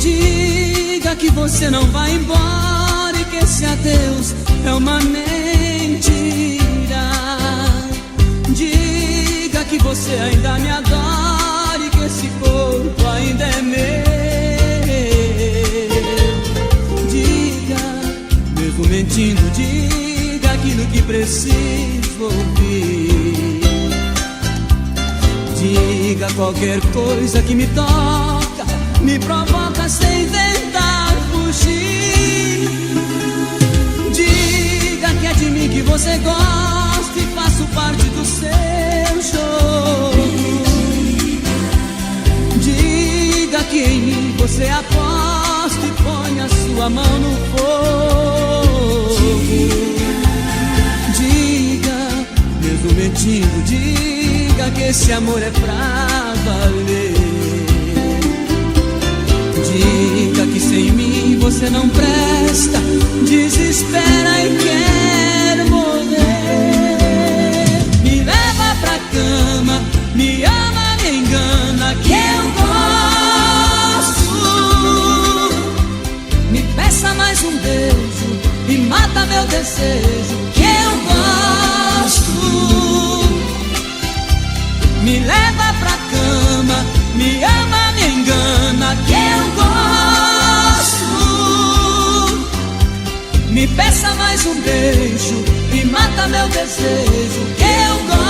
Diga que você não vai embora e que esse adeus é uma mentira. Diga que você ainda me adora e que esse corpo ainda é meu. Diga, mesmo mentindo, diga aquilo que preciso ouvir. Diga qualquer coisa que me toca, me provoca sem tentar fugir. Diga que é de mim que você gosta e faço parte do seu jogo. Diga que em mim você aposta e põe a sua mão no fogo. Diga, mesmo mentindo, diga que esse amor é pra valer. Diga que sem mim você não presta, desespera e quer morrer. Me leva pra cama, me ama, me engana, que eu gosto. Me peça mais um beijo e mata meu desejo, que eu gosto. Me leva pra cama, me ama, me engana, que eu gosto. Me peça mais um beijo e mata meu desejo, que eu gosto.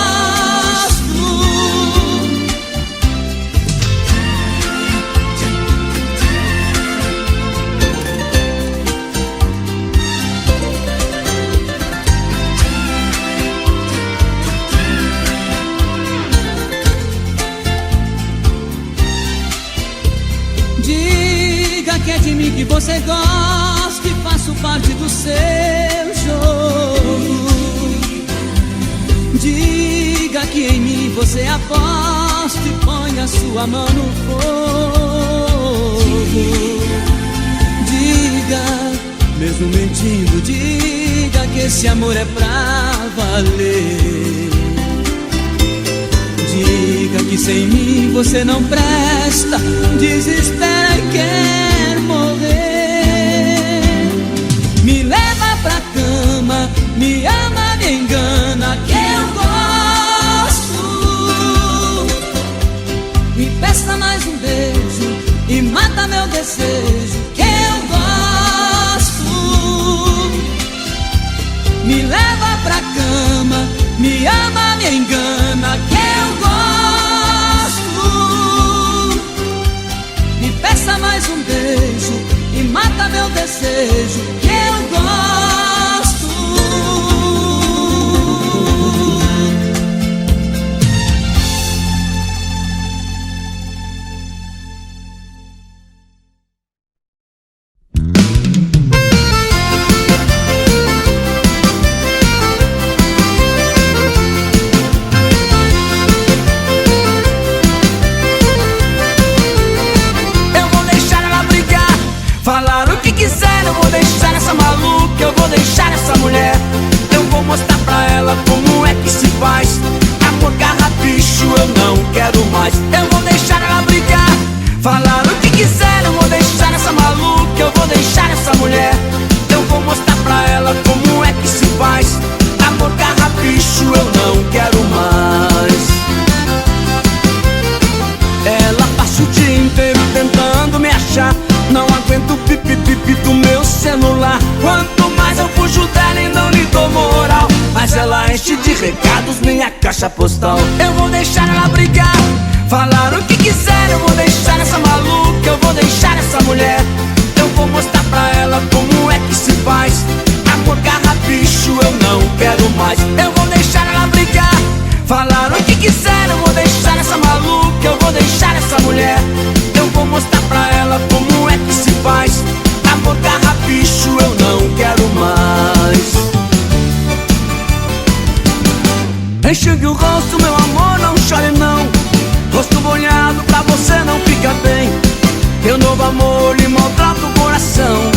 Diga que é de mim que você gosta e faço parte do seu jogo. Diga que em mim você aposta e põe a sua mão no fogo. Diga, mesmo mentindo, diga que esse amor é pra valer. Diga que sem mim você não presta, desespera e quer morrer. Me leva pra cama, me ama, me engana, que eu gosto. Me peça mais um beijo e mata meu desejo, que eu gosto. Me leva pra cama, me ama, me engana, que eu gosto. Me peça mais um beijo e mata meu desejo, que eu gosto. Eu vou deixar essa maluca, eu vou deixar essa mulher. Eu vou mostrar pra ela como é que se faz. Amor, carrapicho, eu não quero mais. Eu vou deixar ela brigar, falar o que quiser. Eu vou deixar essa maluca, eu vou deixar essa mulher. Eu vou mostrar pra ela como é que se faz. Amor, carrapicho, eu não quero mais. Ela passa o dia inteiro tentando me achar. Não aguento o pipi-pipi do meu celular. Quanto mais eu fujo dela e não lhe dou moral, mas ela enche de recados minha caixa postal. Eu vou deixar ela brigar, falar o que quiser. Eu vou deixar essa maluca, eu vou deixar essa mulher. Eu vou mostrar pra ela como é que se faz. Amor, carrapicho, eu não quero mais. Eu vou deixar ela brigar, falar o que quiser. Eu vou deixar essa maluca, eu vou deixar essa mulher. Eu vou mostrar pra ela como é que se faz. Amor, carrapicho, eu não quero mais. Enxugue o rosto, meu amor, não chore não. Rosto molhado pra você não fica bem. Teu novo amor lhe maltrata o coração.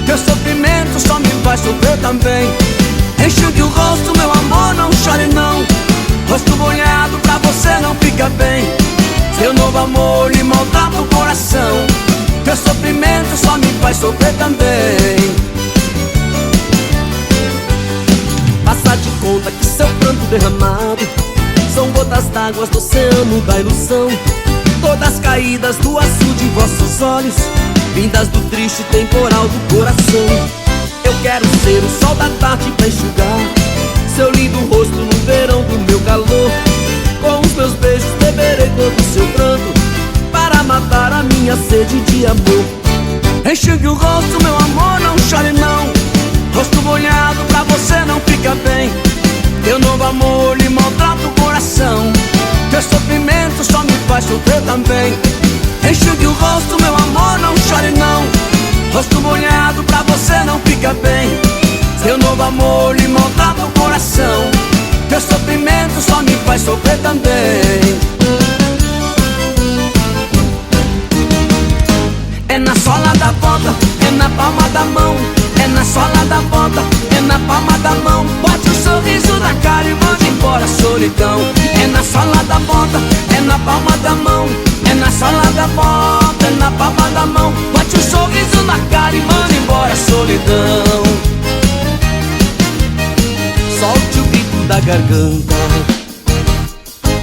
Teu sofrimento só me faz sofrer também. Enxugue o rosto, meu amor, não chore não. Rosto molhado pra você não fica bem. Teu novo amor lhe maltrata o coração. Teu sofrimento só me faz sofrer também. Faça de conta que seu pranto derramado são gotas d'água do oceano da ilusão, todas caídas do azul de vossos olhos, vindas do triste temporal do coração. Eu quero ser o sol da tarde pra enxugar seu lindo rosto no verão do meu calor. Com os meus beijos beberei todo o seu pranto para matar a minha sede de amor. Enxugue o rosto, meu amor, não chore não. Rosto molhado pra você não fica bem. Teu novo amor lhe maltrata o coração. Teu sofrimento só me faz sofrer também. Enxugue o rosto, meu amor, não chore não. Rosto molhado pra você não fica bem. Teu novo amor lhe maltrata o coração. Teu sofrimento só me faz sofrer também. É na sola da bota, é na palma da mão. É na sola da bota, é na palma da mão. Bote um sorriso na cara e mande embora a solidão. É na sola da bota, é na palma da mão. É na sola da bota, é na palma da mão. Bote um sorriso na cara e mande embora a solidão. Solte o grito da garganta,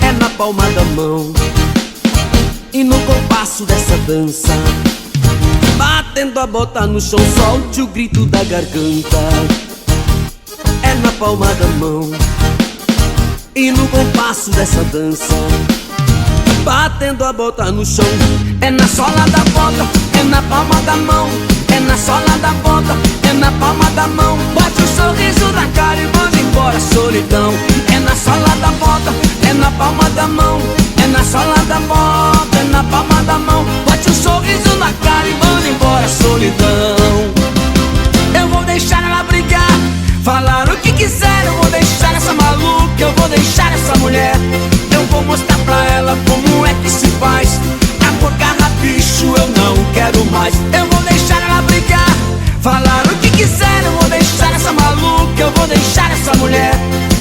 é na palma da mão. E no compasso dessa dança, batendo a bota no chão, solte o grito da garganta, é na palma da mão. E no compasso dessa dança, batendo a bota no chão, é na sola da bota, é na palma da mão. É na sola da bota, é na palma da mão. Bote um sorriso na cara e mande embora a solidão. É na sola da bota, é na palma da mão. É na sola da bota, é na palma da mão. Bote um sorriso na cara e mande embora a solidão. Eu vou deixar ela brigar, falar o que quiser. Eu vou deixar essa maluca, eu vou deixar essa mulher. Eu vou mostrar pra ela como é que se faz. A porcarra bicho eu não quero mais. Eu vou deixar ela brigar, falar o que quiser. Eu vou deixar essa maluca, eu vou deixar essa mulher.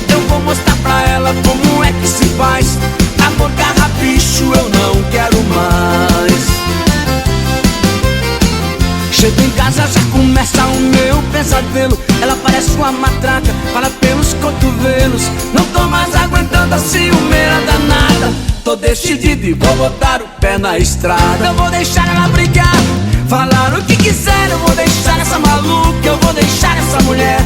Eu vou mostrar pra ela como é que se faz. A porcarra bicho eu não quero mais. Chego em casa, já começa o meu pesadelo. Ela parece uma matraca, fala pelos cotovelos. Não tô mais aguentando a ciumeira danada. Tô decidido e vou botar o pé na estrada. Eu vou deixar ela brigar, falar o que quiser. Eu vou deixar essa maluca, eu vou deixar essa mulher.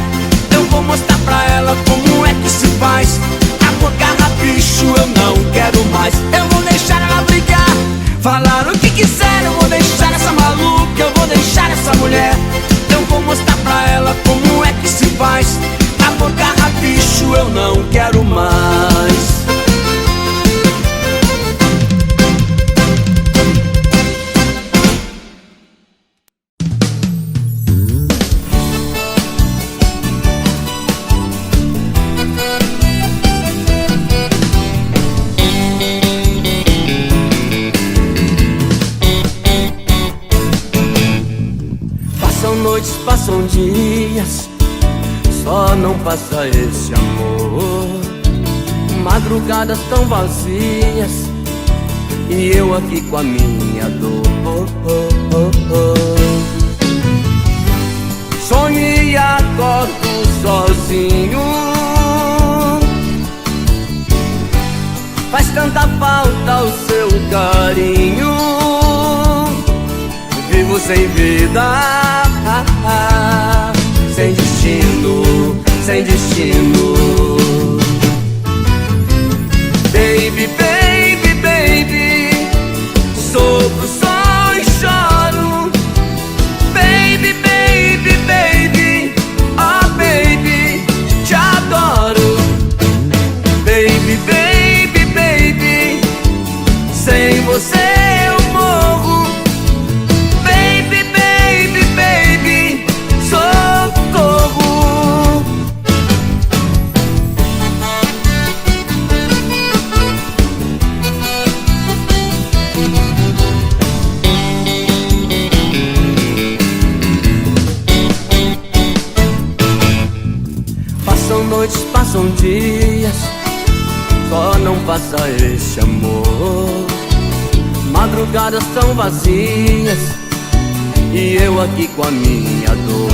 Eu vou mostrar pra ela como é que se faz. A porcarra bicho eu não quero mais. Eu vou deixar ela brigar, falar o que quiser. Eu vou deixar essa maluca, eu vou deixar essa mulher. Eu vou mostrar pra ela como é que se faz. A porcarra bicho eu não quero mais. Passam dias, só não passa esse amor. Madrugadas tão vazias e eu aqui com a minha dor. Sonho e acordo sozinho. Faz tanta falta o seu carinho. Vivo sem vida, sem destino, sem destino. Baby, baby, baby, sofro, só e choro. Baby, baby, baby, oh baby, te adoro. Baby, baby, baby, sem você eu morro. Baby, baby, baby, socorro. Passam noites, passam dias, só não passa esse amor. Madrugadas tão vazias e eu aqui com a minha dor.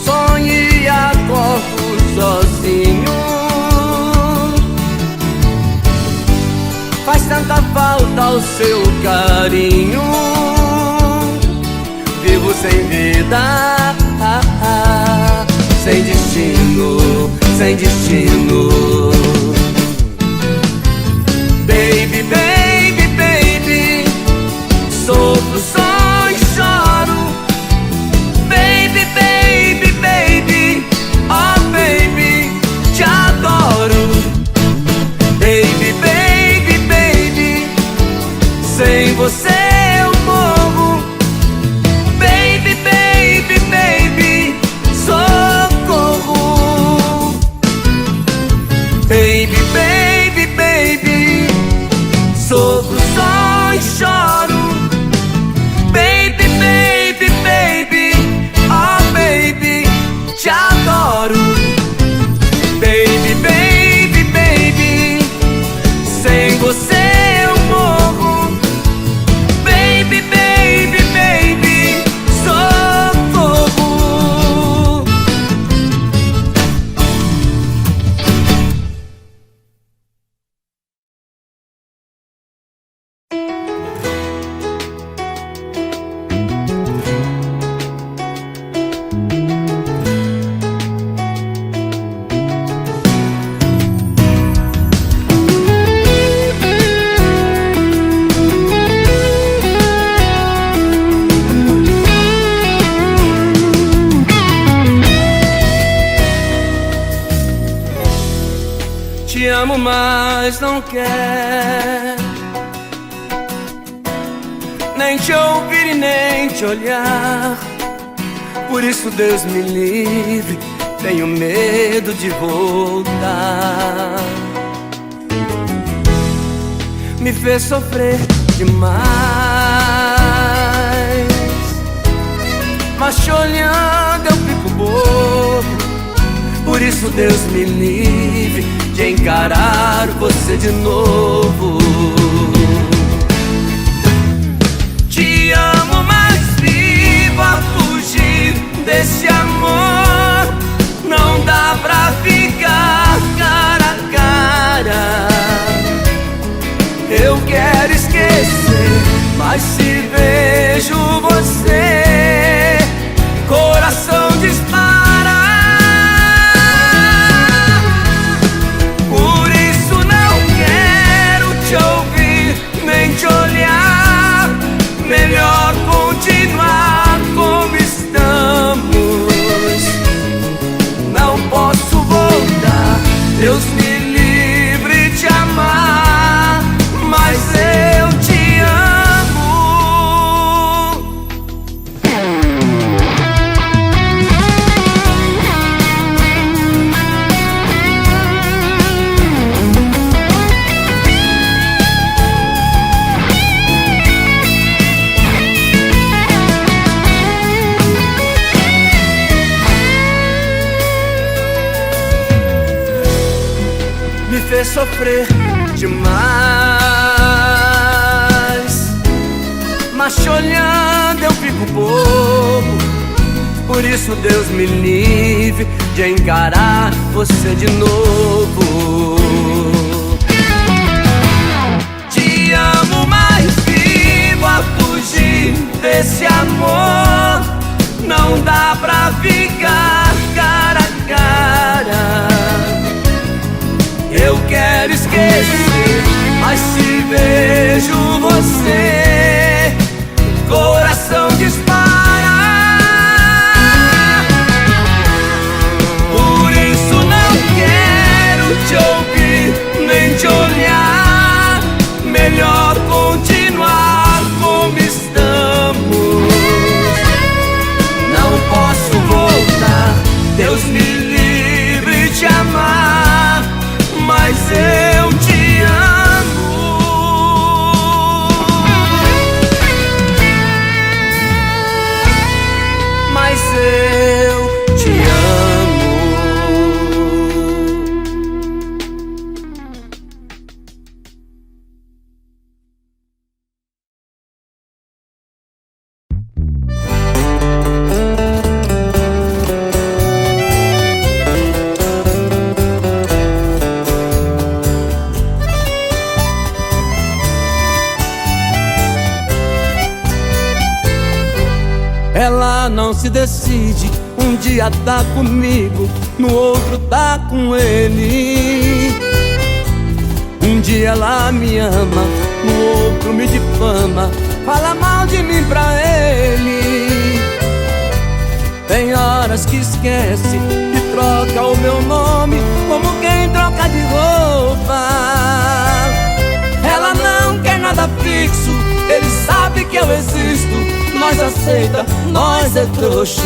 Sonho e acordo sozinho, faz tanta falta o seu carinho. Vivo sem vida, sem destino, sem destino. Baby, baby, baby, sofro, sonho, choro. Baby, baby, baby, oh baby, te adoro. Baby, baby, baby, sem você eu morro. Baby, baby, baby, socorro. Baby, baby, baby, sofro, sonho, choro. Baby, baby, baby, oh baby, te adoro. Baby, baby, baby, sem você eu morro. Baby, baby, baby, socorro. Te amo, mas não quer nem te ouvir e nem te olhar. Por isso Deus me livre, tenho medo de voltar. Me fez sofrer demais, mas te olhando eu fico bobo. Por isso Deus me livre de encarar você de novo. Te amo, mas vivo a fugir desse amor. Não dá pra ficar cara a cara. Eu quero esquecer, mas se vejo você, coração dispara. Te olhar, melhor continuar como estamos. Não posso voltar, Deus me livre de amar, mas eu te amo. Me fez sofrer demais, mas te olhando eu fico bobo. Por isso Deus me livre de encarar você de novo. Te amo, mas vivo a fugir desse amor. Não dá pra ficar cara a cara. Eu quero esquecer, mas se vejo você, coração dispara. Por isso não quero te ouvir Ela não se decide, um dia tá comigo, no outro tá com ele. Um dia ela me ama, no outro me difama, fala mal de mim pra ele. Tem horas que esquece e troca o meu nome, como quem troca de roupa. Ela não quer nada fixo, ele sabe que eu existo. Nós aceita, nós é trouxa.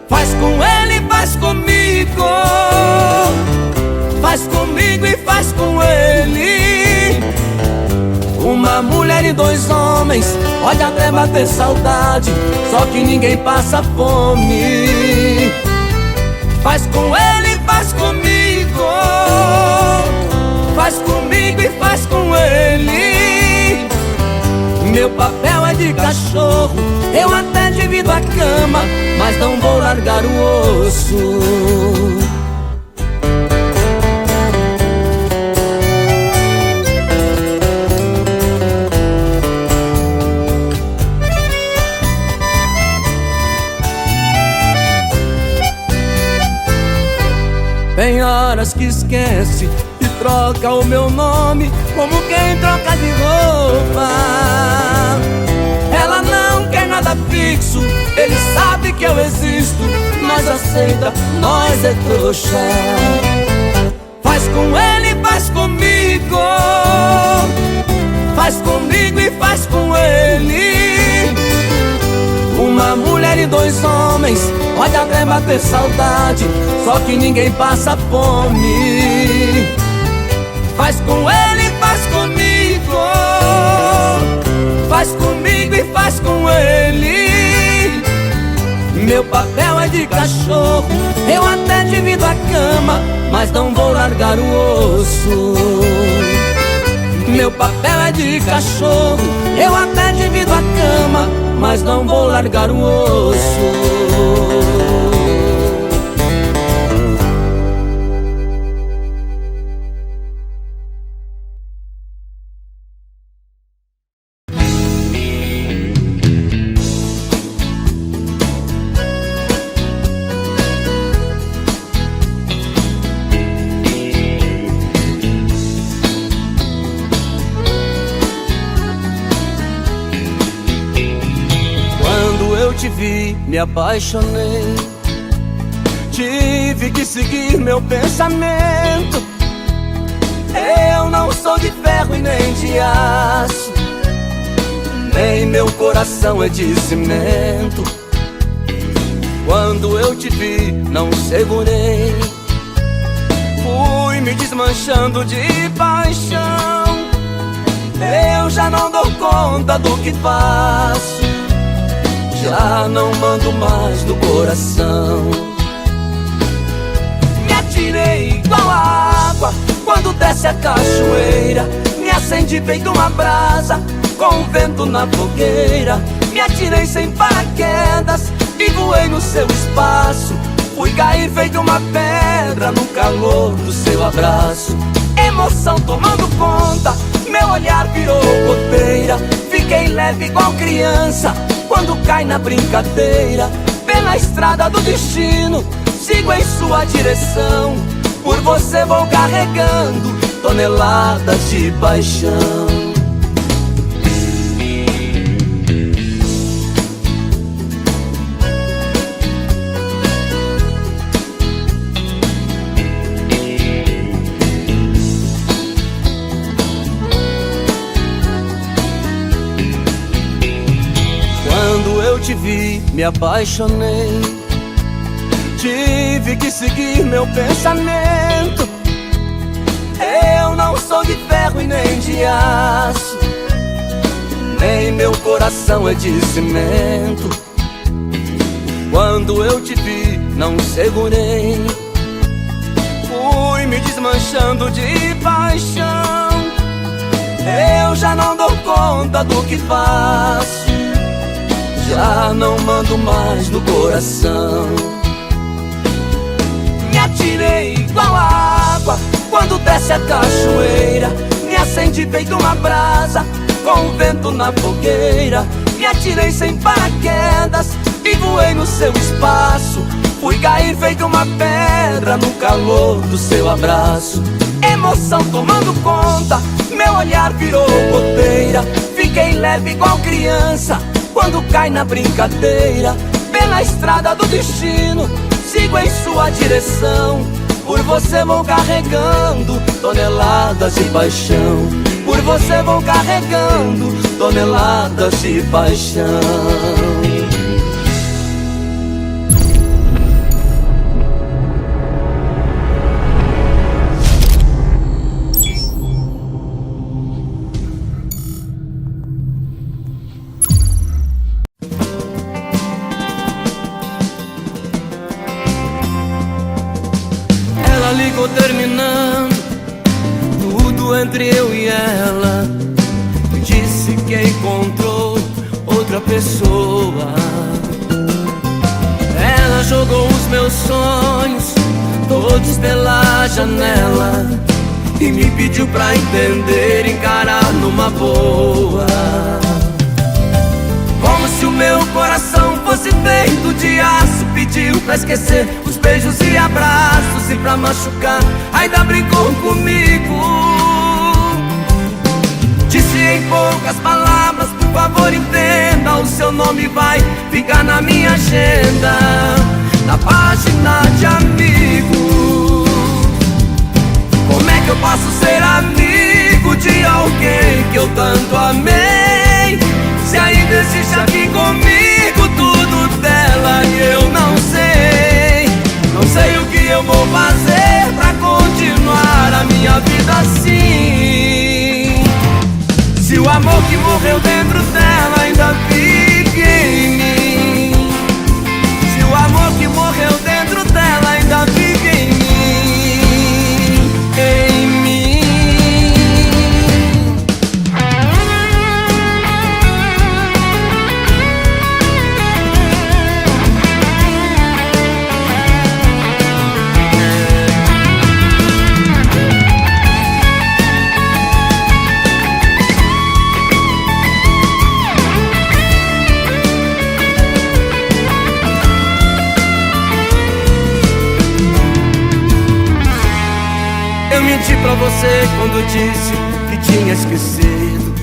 Faz com ele, faz comigo. Faz comigo e faz com ele. Uma mulher e dois homens, pode até bater saudade, só que ninguém passa fome. Faz com ele, faz comigo. Faz comigo e faz com ele. Meu papel é de cachorro, eu até divido a cama, mas não vou largar o osso. Tem horas que esquece e troca o meu nome, como quem troca de roupa. Ela não quer nada fixo, ele sabe que eu existo. Nós aceita, nós é trouxa. Faz com ele, faz comigo. Faz comigo e faz com ele. Uma mulher e dois homens, pode até bater saudade, só que ninguém passa fome. Faz com ele, faz comigo. Faz comigo e faz com ele. Meu papel é de cachorro, eu até divido a cama, mas não vou largar o osso. Meu papel é de cachorro, eu até divido a cama, mas não vou largar o osso. Te vi, me apaixonei, tive que seguir meu pensamento. Eu não sou de ferro e nem de aço, nem meu coração é de cimento. Quando eu te vi, não segurei, fui me desmanchando de paixão. Eu já não dou conta do que faço, já não mando mais no coração. Me atirei igual a água quando desce a cachoeira, me acendi feito uma brasa com o vento na fogueira. Me atirei sem paraquedas e voei no seu espaço, fui cair feito uma pedra no calor do seu abraço. Emoção tomando conta, meu olhar virou goteira, fiquei leve igual criança quando cai na brincadeira. Pela estrada do destino, sigo em sua direção, por você vou carregando toneladas de paixão. Te vi, me apaixonei, tive que seguir meu pensamento. Eu não sou de ferro e nem de aço, nem meu coração é de cimento. Quando eu te vi, não segurei, fui me desmanchando de paixão. Eu já não dou conta do que faço, já não mando mais no coração. Me atirei igual a água quando desce a cachoeira, me acendi feito uma brasa com o vento na fogueira. Me atirei sem paraquedas e voei no seu espaço. Fui cair feito uma pedra no calor do seu abraço. Emoção tomando conta, meu olhar virou goteira. Fiquei leve igual criança quando cai na brincadeira. Pela estrada do destino, sigo em sua direção. Por você vou carregando toneladas de paixão. Por você vou carregando toneladas de paixão. Ligou terminando tudo entre eu e ela. Disse que encontrou outra pessoa. Ela jogou os meus sonhos todos pela janela e me pediu pra entender, encarar numa boa. Como se o meu coração fosse feito de aço. Pediu pra esquecer os beijos e abraços, e pra machucar ainda brincou comigo. Disse em poucas palavras, por favor entenda, o seu nome vai ficar na minha agenda, na página de amigo. Como é que eu posso ser amigo de alguém que eu tanto amei, se ainda existe aqui comigo tudo dela e eu não sei? Não sei o que eu vou fazer pra continuar a minha vida assim. Se o amor que morreu dentro dela ainda fica em mim. Se o amor que morreu dentro dela ainda fica em mim. Em mim. Eu menti pra você quando disse que tinha esquecido.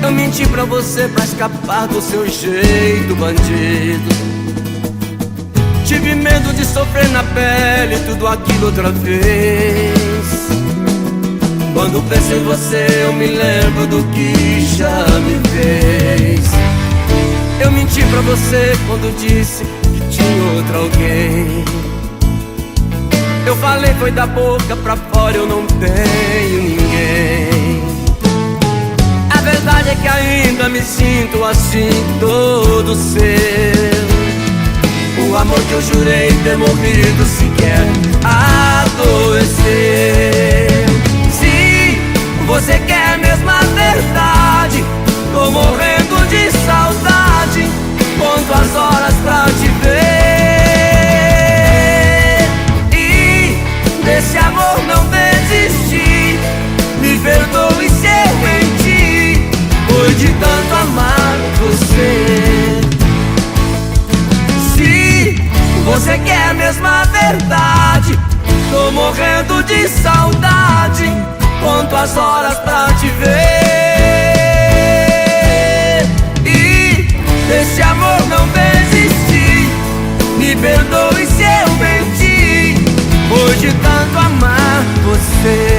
Eu menti pra você pra escapar do seu jeito bandido. Tive medo de sofrer na pele tudo aquilo outra vez. Quando penso em você eu me lembro do que já me fez. Eu menti pra você quando disse que tinha outro alguém. Eu falei foi da boca pra fora, eu não tenho ninguém. A verdade é que ainda me sinto assim, todo seu. O amor que eu jurei ter morrido sequer adoeceu. Se você quer mesmo a verdade, tô morrendo de saudade, conto as horas pra te ver. Desse amor não desisti, me perdoe se eu menti, foi de tanto amar você. Se você quer mesmo a verdade, tô morrendo de saudade, conto as horas pra te ver. E desse amor não desisti, me perdoe se eu menti, foi de tanto amar você.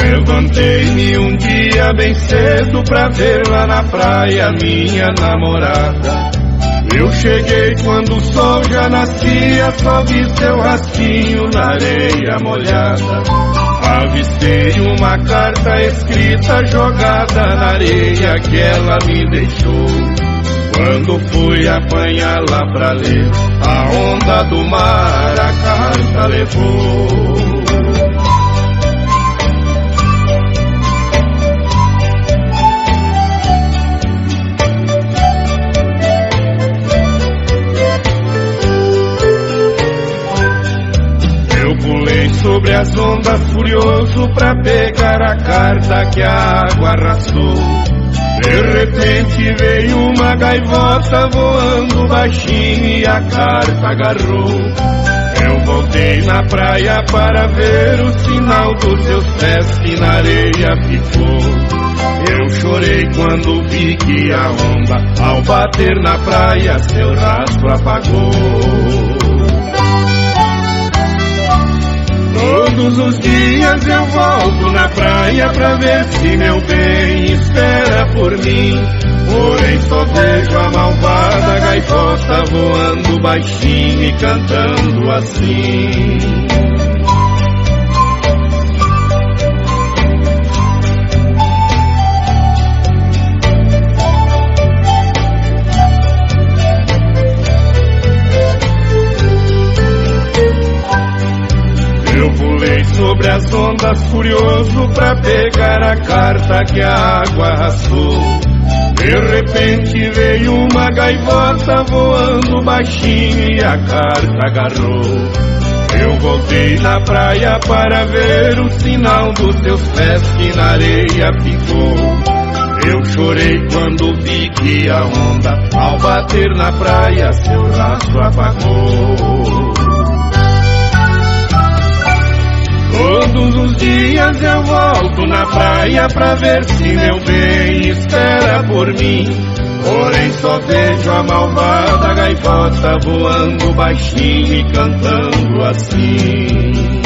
Levantei-me um dia bem cedo pra ver lá na praia minha namorada. Eu cheguei quando o sol já nascia, só vi seu rascunho na areia molhada. Avistei uma carta escrita jogada na areia que ela me deixou. Quando fui apanhá-la pra ler, a onda do mar a carta levou. Pulei sobre as ondas furioso pra pegar a carta que a água arrastou. De repente veio uma gaivota voando baixinho e a carta agarrou. Eu voltei na praia para ver o sinal dos seus pés que na areia ficou. Eu chorei quando vi que a onda, ao bater na praia, seu rastro apagou. Todos os dias eu volto na praia pra ver se meu bem espera por mim. Porém só vejo a malvada gaivota voando baixinho e cantando assim. Eu pulei sobre as ondas furioso pra pegar a carta que a água arrastou. De repente veio uma gaivota voando baixinho e a carta agarrou. Eu voltei na praia para ver o sinal dos seus pés que na areia ficou. Eu chorei quando vi que a onda, ao bater na praia, seu rastro apagou. Todos os dias eu volto na praia pra ver se meu bem espera por mim. Porém só vejo a malvada gaivota voando baixinho e cantando assim.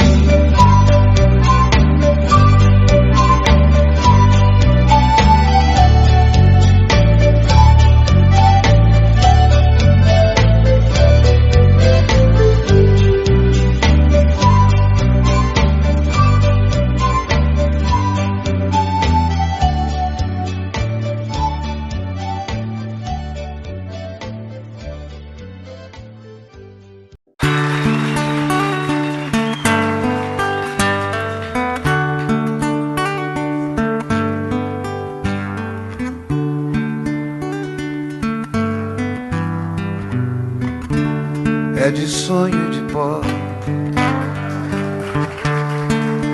É de sonho de pó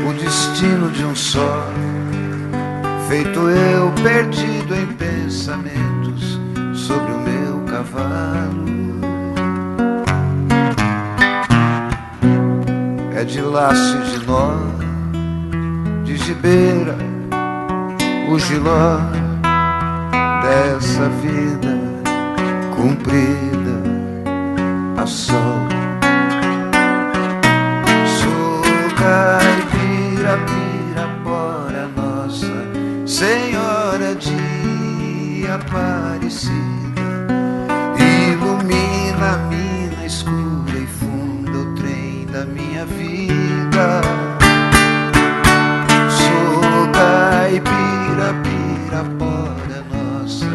o destino de um só, feito eu perdido em pensamentos sobre o meu cavalo. É de laço e de nó, de gibeira, o giló dessa vida cumprida a sol. Sou caipira, pirapora nossa Senhora de Aparecida, ilumina a mina escura e funda o trem da minha vida. Sou caipira, pirapora nossa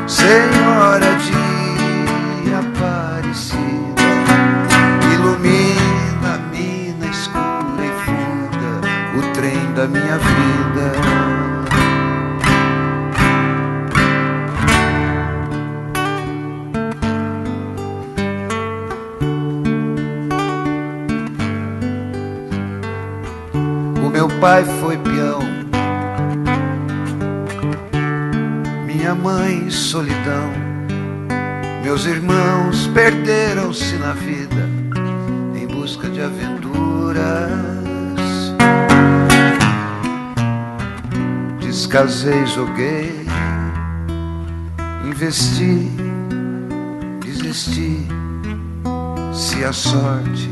Senhora de Aparecida, ilumina a mina escura e funda o trem da minha vida. O meu pai foi peão, minha mãe solidão, meus irmãos perderam-se na vida em busca de aventuras. Descasei, joguei, investi, desisti. Se a sorte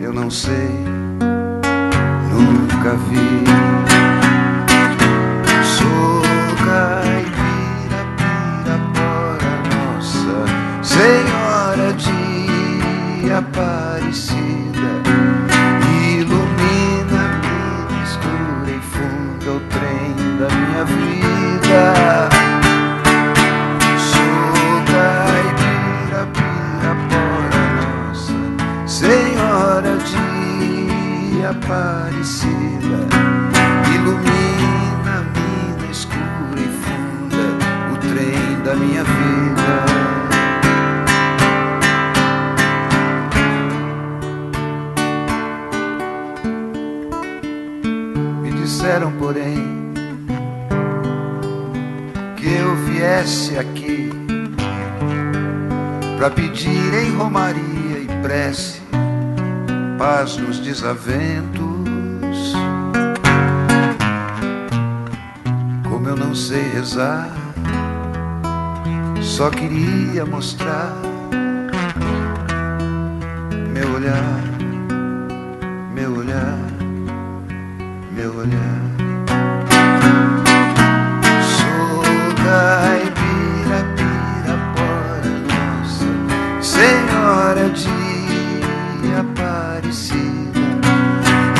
eu não sei, nunca vi. Sou caipira, pirapora nossa Senhora de Aparecida, ilumina a mina viesse aqui pra pedir em romaria e prece paz nos desaventos. Como eu não sei rezar, só queria mostrar meu olhar, meu olhar, meu olhar. Sou caipira, pirapora, nossa Senhora de Aparecida,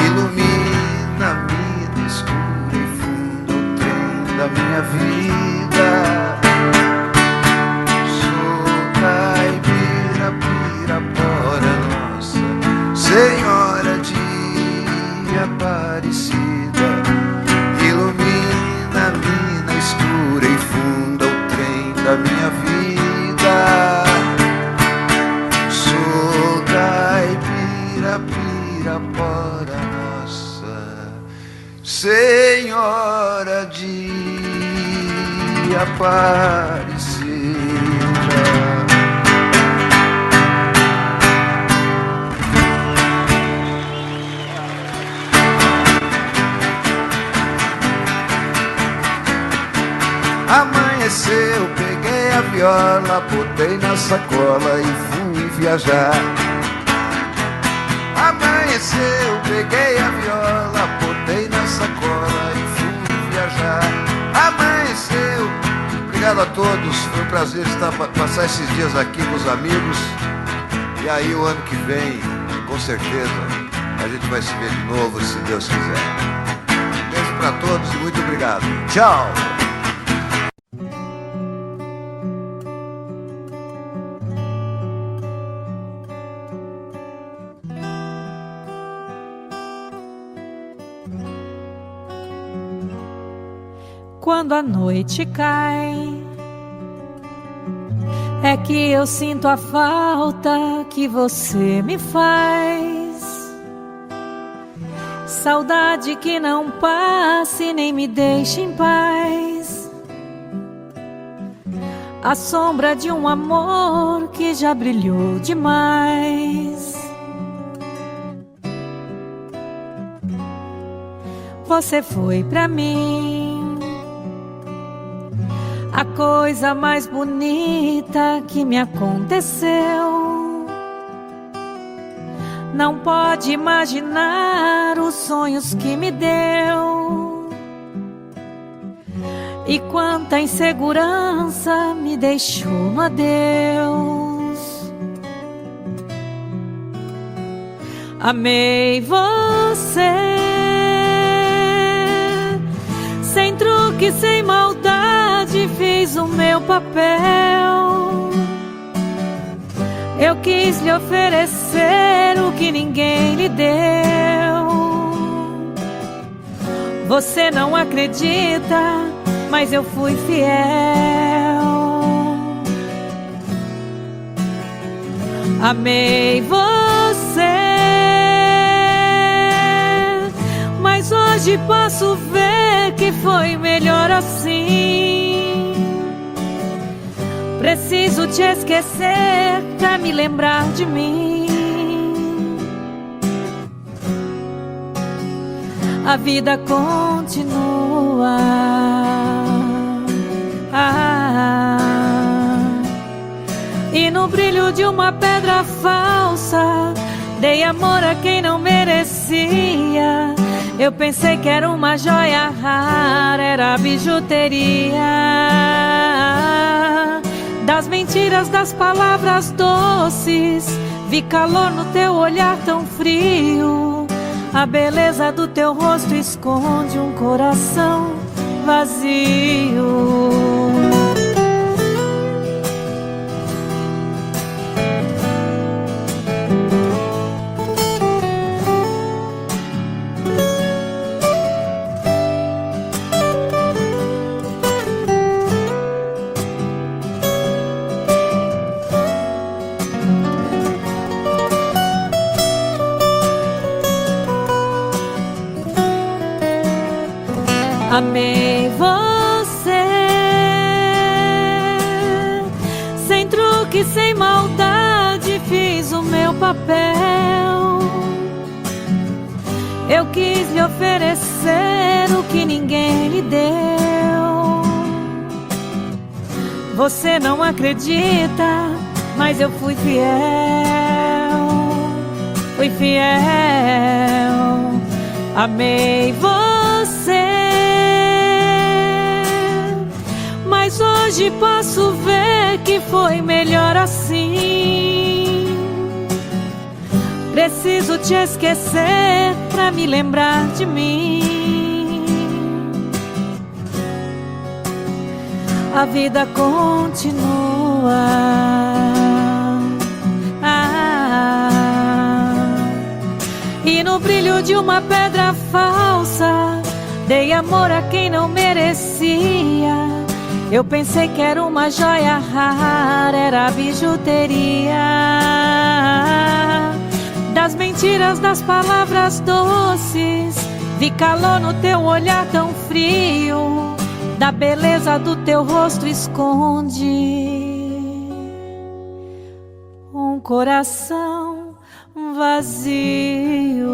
ilumina-me no escuro e fundo o trem da minha vida. Sou caipira, pirapora, nossa Senhora de Aparecida, ilumina-me na escura e funda o trem da minha vida. Sou caipira, pirapora, nossa Senhora de Aparecida. Amanheceu, peguei a viola, botei na sacola e fui viajar. Amanheceu, peguei a viola, botei na sacola e fui viajar. Amanheceu. Obrigado a todos, foi um prazer passar esses dias aqui com os amigos. E aí o ano que vem, com certeza, a gente vai se ver de novo, se Deus quiser. Um beijo pra todos e muito obrigado. Tchau! Quando a noite cai, é que eu sinto a falta que você me faz. Saudade que não passe nem me deixe em paz. A sombra de um amor que já brilhou demais. Você foi pra mim a coisa mais bonita que me aconteceu. Não pode imaginar os sonhos que me deu. E quanta insegurança me deixou no adeus. Amei você, sem truque, sem maldade, fiz o meu papel. Eu quis lhe oferecer o que ninguém lhe deu. Você não acredita, mas eu fui fiel. Amei você, mas hoje posso ver que foi melhor assim. Preciso te esquecer pra me lembrar de mim. A vida continua. E no brilho de uma pedra falsa, dei amor a quem não merecia. Eu pensei que era uma joia rara, era bijuteria. Das mentiras, das palavras doces, vi calor no teu olhar tão frio. A beleza do teu rosto esconde um coração vazio. Amei você, que sem maldade fiz o meu papel. Eu quis lhe oferecer o que ninguém lhe deu. Você não acredita, mas eu fui fiel. Fui fiel, amei você. Mas hoje posso ver que foi melhor assim. Preciso te esquecer pra me lembrar de mim. A vida continua. E no brilho de uma pedra falsa dei amor a quem não merecia. Eu pensei que era uma joia rara, era bijuteria. Das mentiras, das palavras doces, vi calor no teu olhar tão frio. Da beleza do teu rosto esconde um coração vazio.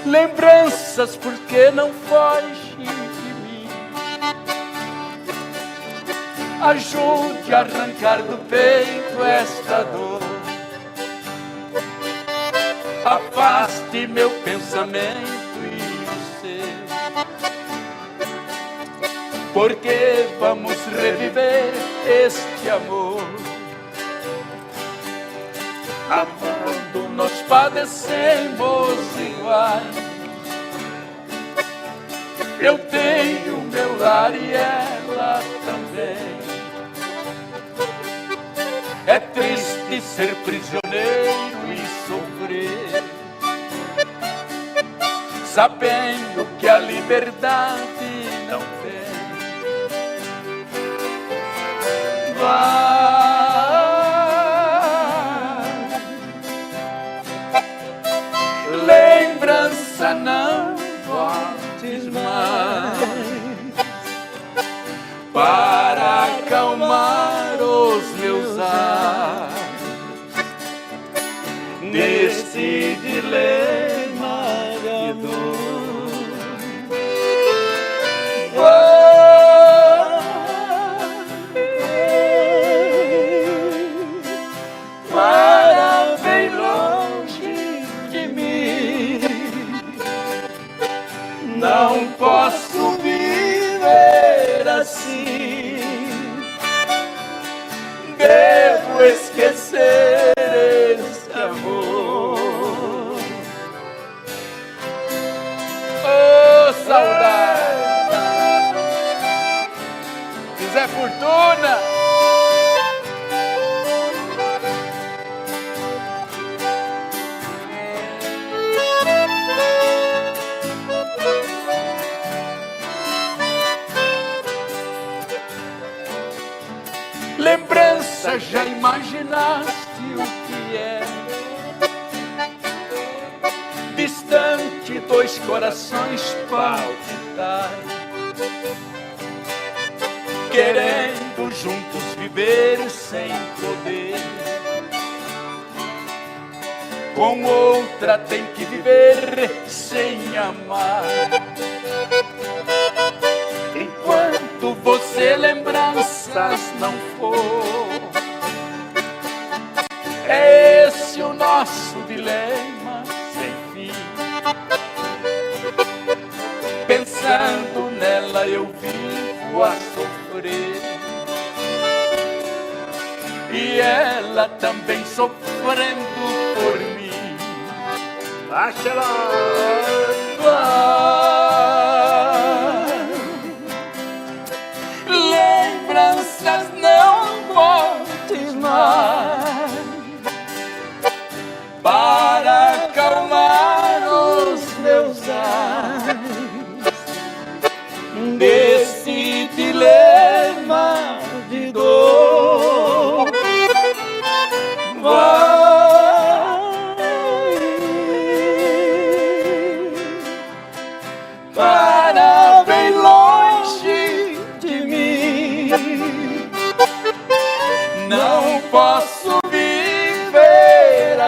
Lembranças, porque não foge de mim. Ajude a arrancar do peito esta dor. Afaste meu pensamento e o seu, porque vamos reviver este amor. Amando nós padecemos iguais. Eu tenho meu lar e ela também. É triste ser prisioneiro e sofrer, sabendo que a liberdade não vem. Lembrança, não voltes mais, para acalmar os meus ais neste dilema de dor. Para bem longe de mim, não posso viver assim. Devo esquecer esse amor. Oh, saudade! Zé Fortuna! Lembrança, já imaginaste o que é? Distante, dois corações palpitar, querendo juntos viver sem poder. Com outra tem que viver sem amar. Enquanto você lembranças não for, é esse o nosso dilema sem fim. Pensando nela eu vivo a sofrer, e ela também sofrendo por mim. Baixa lembranças, não voltes mais, para acalmar os meus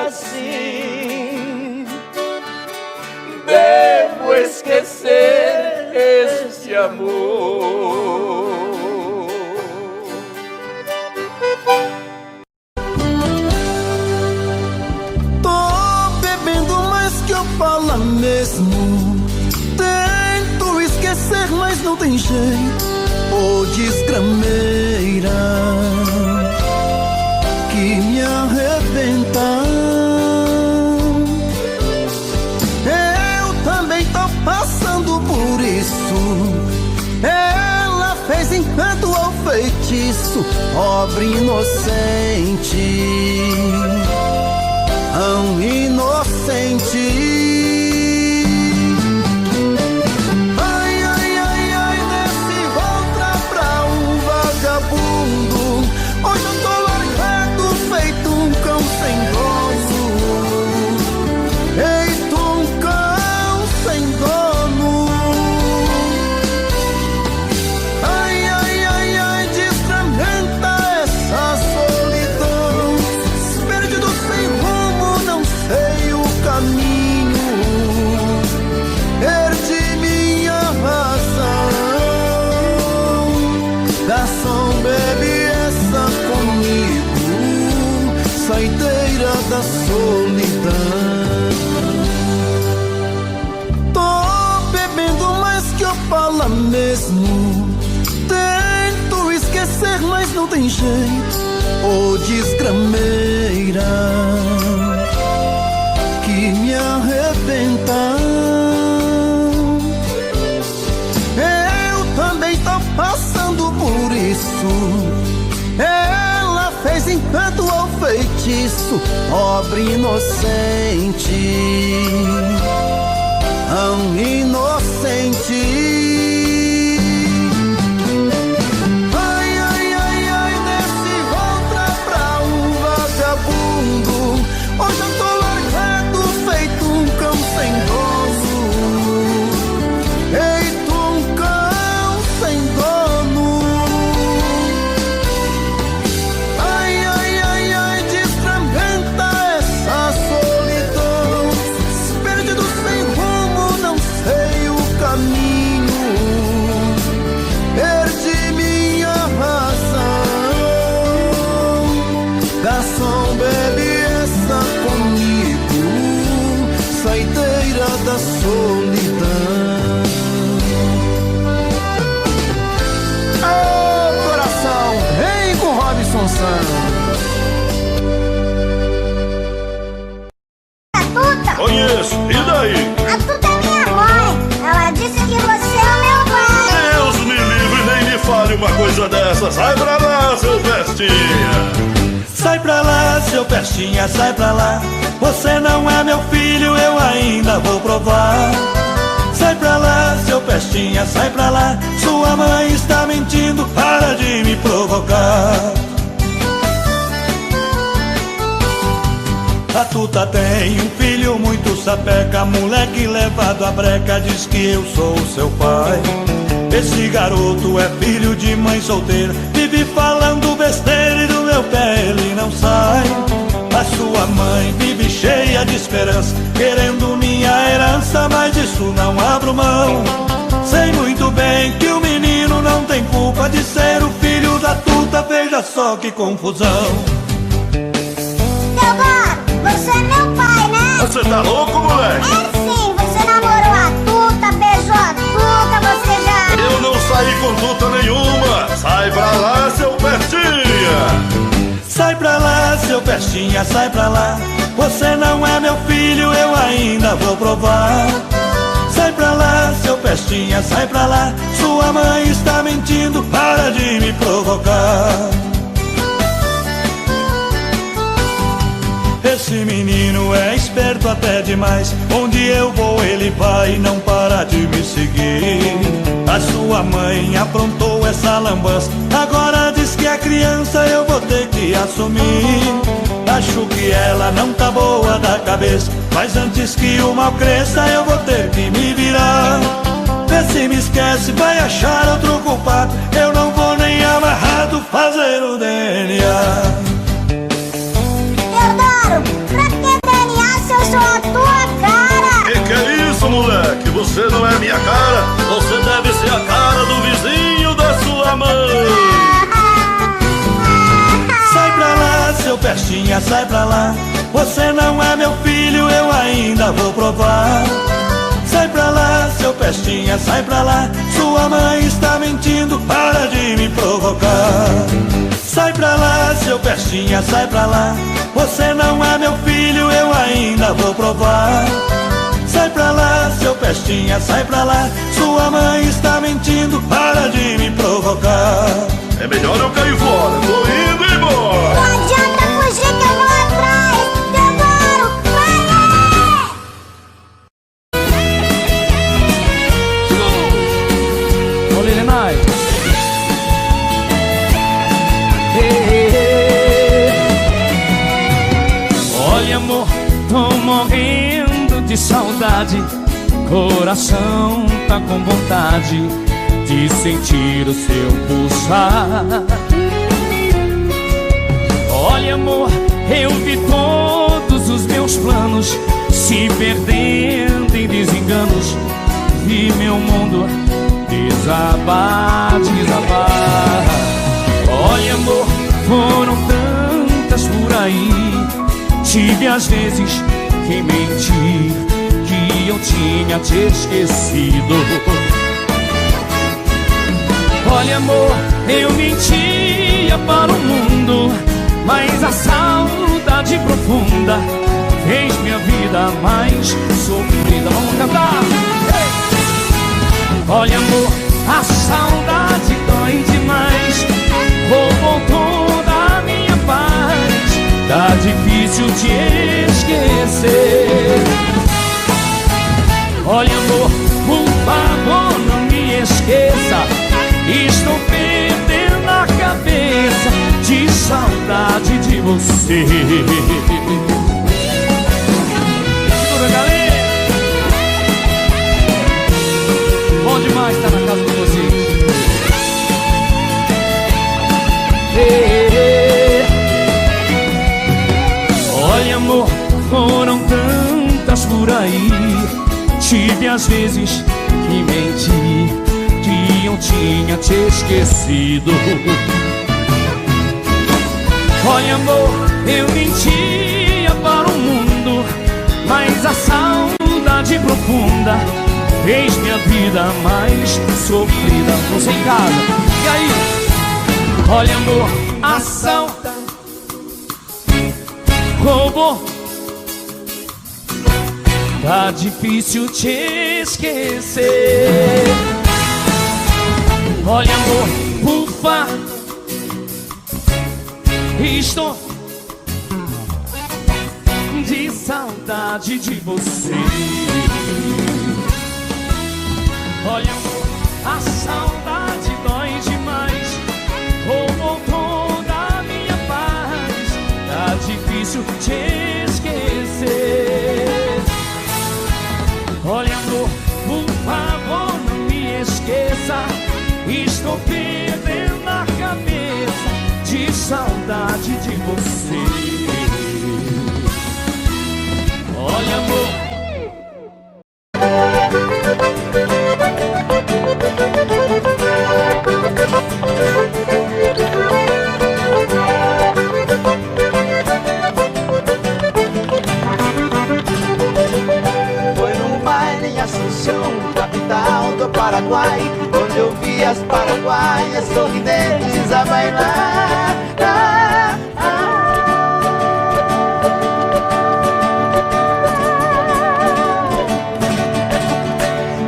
assim. Devo esquecer este amor. Tô bebendo mais que eu falo mesmo. Tento esquecer, mas não tem jeito. Ô desgrameira que me arrebenta. Eu também tô passando por isso. Ela fez encanto ao feitiço, pobre inocente, tão inocente. Ai, ai, ai, ai, nesse outra pra um vagabundo. Hoje eu tô largado, feito um cão sem dono. Feito um cão sem dono. Ai, ai, ai, ai, desfragmenta essa solidão. Perdido sem rumo, não sei o caminho. Perdi minha razão. Garçom, bebe essa comigo, saideira da solidão. Tô bebendo mais que eu falo mesmo. Tento esquecer, mas não tem jeito. Ô desgrameira que me arrebenta. Eu também tô passando por isso. Ela fez encanto ao feitiço, pobre inocente, tão inocente. Ai, ai, ai, ai, nesse outra pra um vagabundo. Hoje eu tô largado, feito um cão sem dono. Feito um cão sem dono. Ai, ai, ai, ai, desfragmenta essa solidão. Perdido sem rumo, não sei o caminho. Perdi minha razão. Garçom, bebe essa comigo, saideira da solidão. Ô coração, vem com Robson Santos. Tuta? Conheço, e daí? A Tuta é minha mãe. Ela disse que você é o meu pai. Deus me livre, nem me fale uma coisa dessa. Sai pra lá, seu bestinha. Sai pra lá, seu pestinha, sai pra lá. Você não é meu filho, eu ainda vou provar. Sai pra lá, seu pestinha, sai pra lá. Sua mãe está mentindo, para de me provocar. A Tuta tem um filho muito sapeca, moleque levado à breca, diz que eu sou o seu pai. Esse garoto é filho de mãe solteira, vive falando besteira e do meu pé ele não sai. A sua mãe vive cheia de esperança, querendo minha herança, mas disso não abro mão. Sei muito bem que o menino não tem culpa de ser o filho da Tuta, veja só que confusão. Teodoro, você é meu pai, né? Você tá louco, moleque? É sim, você namorou a Tuta, beijou a Tuta, você já... Eu não saí com Tuta nenhuma. Sai pra lá, seu bestinha. Sai pra lá, seu pestinha, sai pra lá. Você não é meu filho, eu ainda vou provar. Sai pra lá, seu pestinha, sai pra lá. Sua mãe está mentindo, para de me provocar. Esse menino é esperto até demais. Onde eu vou ele vai e não para de me seguir. A sua mãe aprontou essa lambança, agora diz que é criança, eu vou ter que assumir. Acho que ela não tá boa da cabeça, mas antes que o mal cresça eu vou ter que me virar. Vê se me esquece, vai achar outro culpado, eu não vou nem amarrado fazer o DNA. Teodoro, pra que você não é minha cara, você deve ser a cara do vizinho da sua mãe. Sai pra lá, seu pestinha, sai pra lá. Você não é meu filho, eu ainda vou provar. Sai pra lá, seu pestinha, sai pra lá. Sua mãe está mentindo, para de me provocar. Sai pra lá, seu pestinha, sai pra lá. Você não é meu filho, eu ainda vou provar. Sai pra lá, seu pestinha, sai pra lá. Sua mãe está mentindo, para de me provocar. É melhor eu cair fora, tô indo embora. Não adianta fugir que eu vou atrás. Demoro, vai! Olha ele mais. Olha amor, tô morrendo de saudade. Coração tá com vontade de sentir o seu pulsar. Olha amor, eu vi todos os meus planos se perdendo em desenganos. Vi meu mundo desabar, desabar. Olha amor, foram tantas por aí. Tive às vezes que mentir, que eu tinha te esquecido. Olha amor, eu mentia para o mundo, mas a saudade profunda fez minha vida mais sofrida. Vamos cantar! Olha amor, a saudade dói demais, roubou toda a minha paz. Tá difícil te esquecer. Olha amor, por favor não me esqueça. Estou perdendo a cabeça de saudade de você. Segura, galera. Bom demais estar na casa de vocês. Olha amor, foram tantas por aí. Tive às vezes que mentir, que eu tinha te esquecido. Olha amor, eu mentia para o mundo, mas a saudade profunda fez minha vida mais sofrida. Você em casa, e aí? Olha amor, a saudade roubou. Tá difícil te esquecer. Olha amor, por favor, estou de saudade de você. Olha amor, a saudade dói demais, roubou toda a minha paz. Tá difícil te esquecer. Olha amor, por favor não me esqueça. Estou perdendo a cabeça de saudade de você. Olha amor, foi num baile em Assunção, capital do Paraguai, onde eu vi as paraguaias sorridentes a bailar.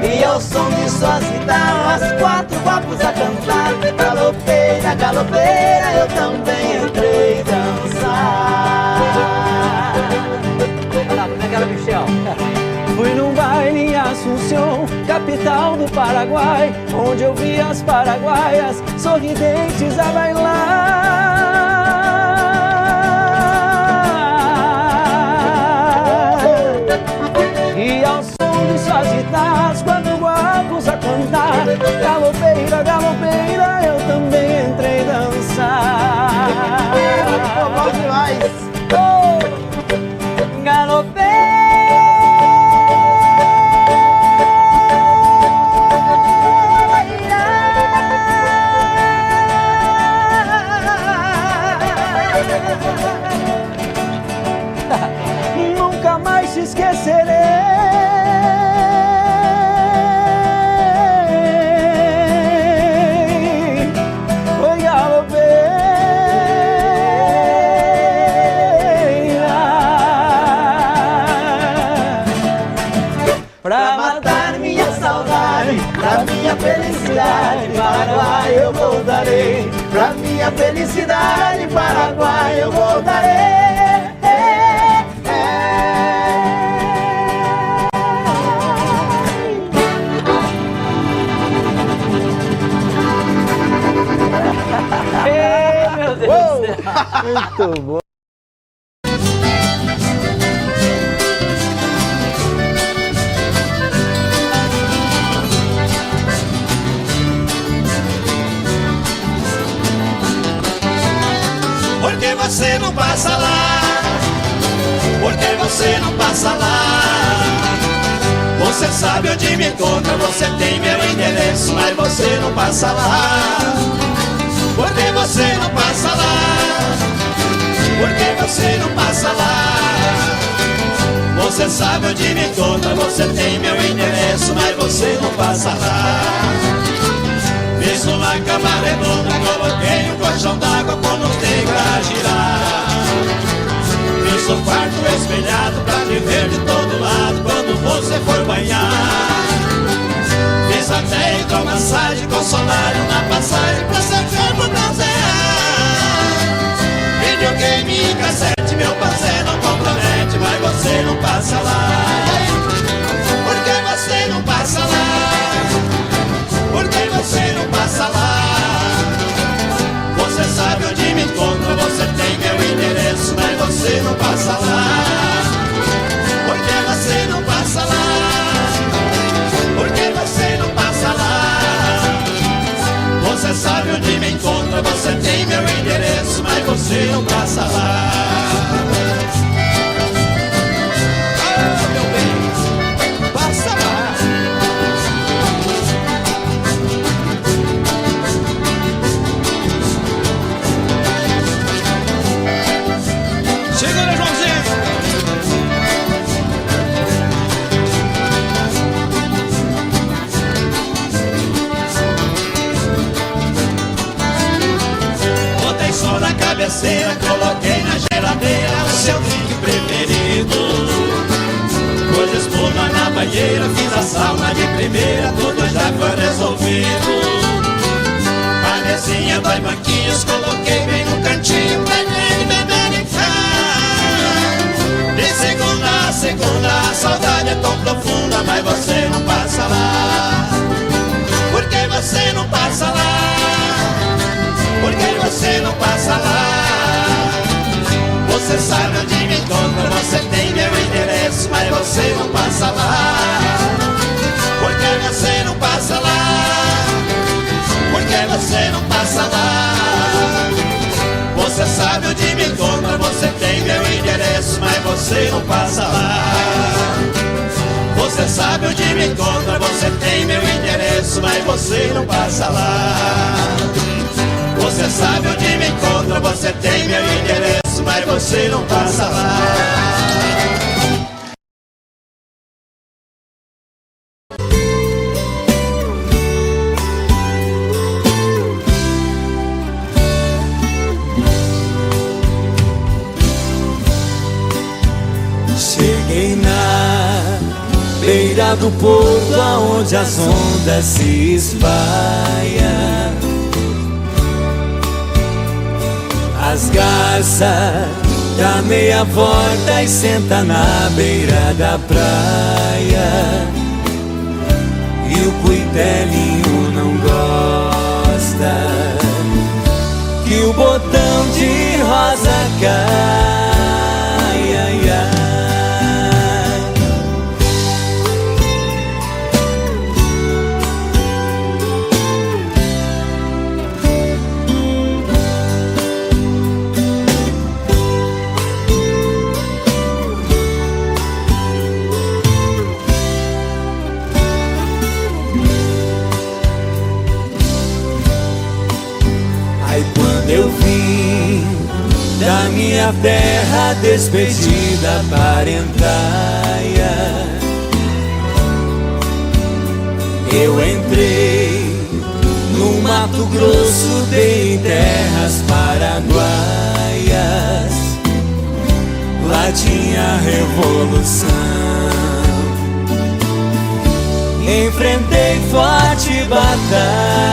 E ao som de suas guitarras, quatro guapos a cantar. Galopeira, galopeira, eu também entrei dançar. Olha lá, como é que era, Michel? Fui num baile em Assunção, capital do Paraguai, onde eu vi as paraguaias sorridentes a bailar. E ao som de suas guitarras, quando guapos a cantar. Galopeira, galopeira, eu também entrei dançar. Bom demais! Oh! Galopeira, esquecerei. Oi, galopeira pra matar minha saudade, pra minha felicidade, Paraguai eu voltarei. Pra minha felicidade, Paraguai eu voltarei. Meu Deus do céu. Muito bom. Por que você não passa lá? Por que você não passa lá? Você sabe onde me encontra, você tem meu endereço, mas você não passa lá. Por que você não passa lá? Por que você não passa lá? Você sabe onde me encontra, você tem meu endereço, mas você não passa lá. Fiz uma cama redonda, coloquei um colchão d'água com Nutella pra girar. Fiz um quarto espelhado pra me ver de todo lado quando você for banhar. Fiz até hidromassagem com solário na passagem pra seu corpo bronzear. Videogame e cassete, meu parceiro não compromete, mas você não passa lá. Por que você não passa lá? Por que você não passa lá? Você sabe onde me encontra, você tem meu endereço, mas você não passa lá. Por que você não passa lá? Por que você não passa lá? Você sabe onde me encontra, você tem meu endereço, mas você não passa lá. Ah, meu bem, passa lá. Segura, Joãozinho! Botei sol na cabeceira, coloquei na geladeira o seu drink preferido. Pus espuma na banheira, fiz a sauna de primeira, tudo já foi resolvido. A mesinha, 2 banquinhos, coloquei bem no cantinho pra ele beber e ficar. De segunda a segunda, a saudade é tão profunda, mas você não passa lá. Por que você não passa lá? Por que você não passa lá? Você sabe onde me encontra, você tem meu endereço, mas você não passa lá. Por que você não passa lá? Por que você não passa lá? Você sabe onde me encontra, você tem meu endereço, mas você não passa lá. Você sabe onde me encontra, você tem meu endereço, mas você não passa lá. Você sabe onde me encontra, você tem meu endereço, mas você não passa lá. Cheguei na beira do porto, aonde as ondas se espalham. As garças dá meia volta e senta na beira da praia. E o cuitelinho não gosta que o botão de rosa cai, ai, ai. Eu vim da minha terra despedida parentalha. Eu entrei no Mato Grosso, dei terras paraguaias. Lá tinha revolução. Enfrentei forte batalha.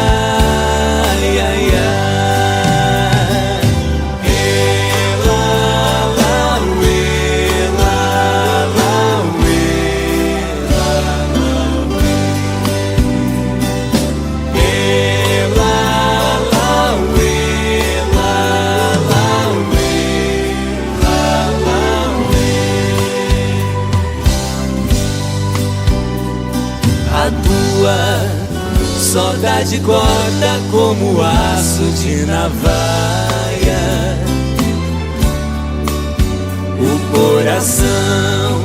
Saudade corta como aço de navalha. O coração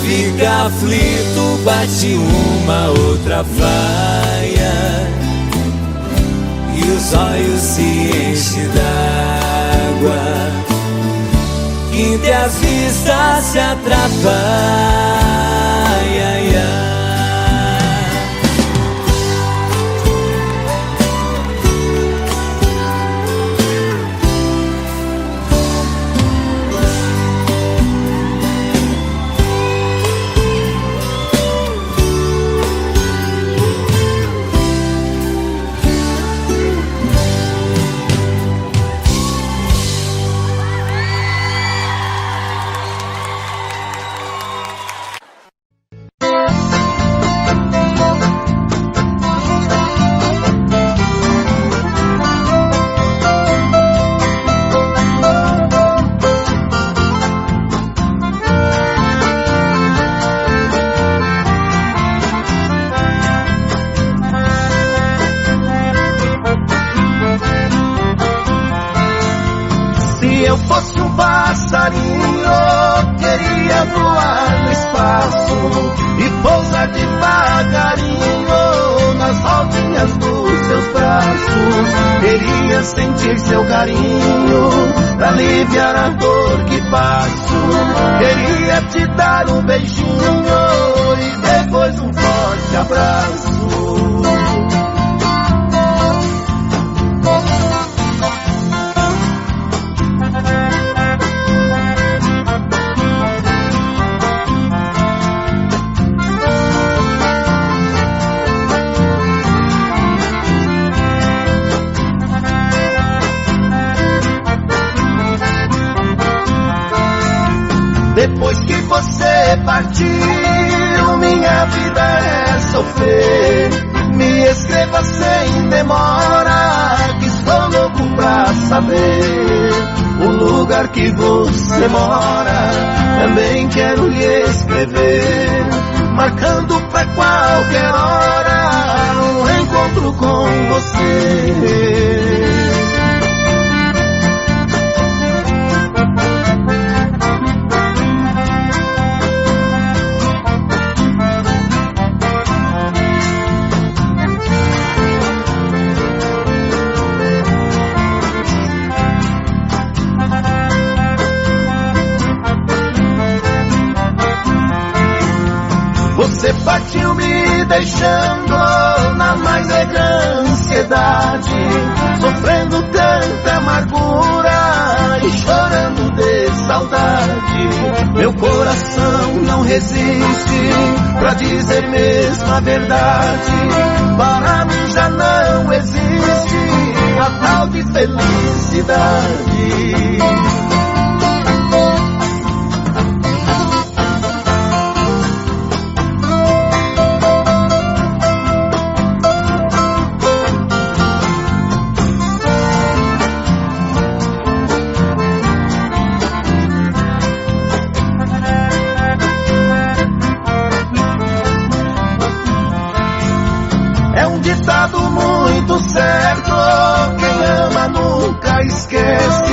fica aflito, bate uma outra faia, e os olhos se enchem d'água, que entre as vistas se atrapalha. Queria voar no espaço e pousar devagarinho nas rodinhas dos seus braços. Queria sentir seu carinho pra aliviar a dor que passo. Queria te dar um beijinho e depois um forte abraço. Depois que você partiu, minha vida é sofrer. Me escreva sem demora, que estou louco pra saber o lugar que você mora. Também quero lhe escrever, marcando pra qualquer hora um encontro com você. Você partiu me deixando na mais velha ansiedade, sofrendo tanta amargura e chorando de saudade. Meu coração não resiste pra dizer mesmo a verdade. Para mim já não existe a tal de felicidade. Ditado muito certo, quem ama nunca esquece.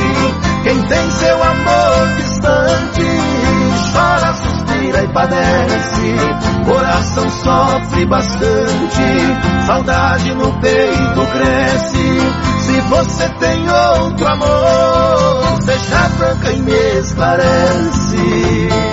Quem tem seu amor distante chora, suspira e padece. Coração sofre bastante, saudade no peito cresce. Se você tem outro amor, seja franca e me esclarece.